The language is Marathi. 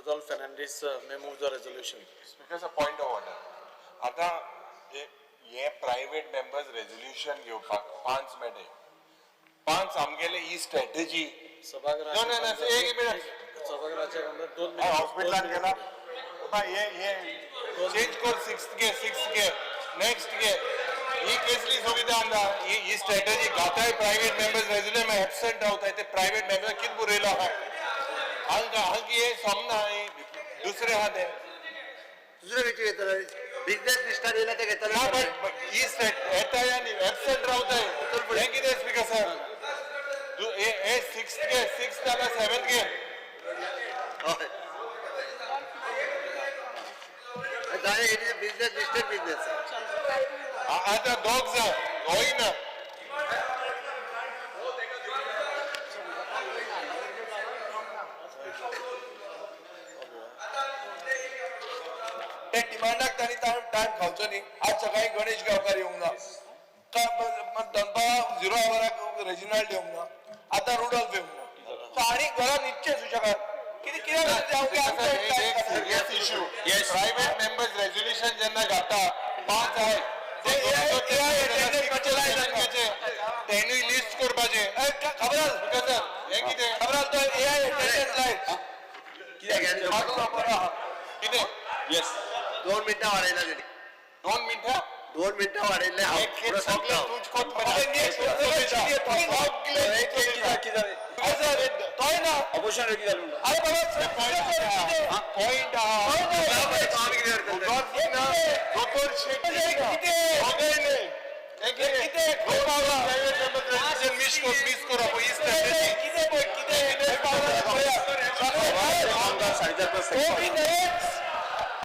Rosal Fernandez may move the resolution. Because a point of order. आता ये प्राइवेट मेंबर्स रेजोल्यूशन घेवपाक 5 मेळे 5 आमगेले ही स्ट्रॅटेजी सभागृहाचे एक मिनिट सभागृहाच्या अंदर 2 हॉस्पिटलात गेला ये चेंज कर 6th घे नेक्स्ट घे ही केसली सुविधा आंदा ही स्ट्रॅटेजी घाताय प्राइवेट मेंबर्स रेजोल्यूशन में एब्सेंट रावताय ते प्राइवेट मेंबर कित बुरेलो हा हांगा ये समना दुसरे हात दुसरे विचार येतले बिझनेस निष्ठा दिला ते घेतले ना बट ही येताय आणि एब्सेंट रावताय हे किती स्पीकर सर ए 6th जाल्यार 7th घे जाणे it is business listed business आता दोग जा होईना त्या डिमांडाक ताणी टाइम खावचो न्ही आज सकाळी गणेश गांवकार येवंक ना दनपार 0 आवराक रेजिनाल्ड येवंक ना आता रुडॉल्फ येवंक ना आनी घरा न्हिदचे सुशेगाद serious issue private members resolution जेन्ना घाता 5 आहे तेणूय लिस्ट करपाचे खबर हे कितें खबर तो AI अटेंडन्स लायट कितें येस 2 मिनिटं वाढायला दिली 2 मिनिटं 2 मिनिटं वाढायले सगळे तोय ना अपोजिशन रेडी जालो अरे बाबा पॉइंट किती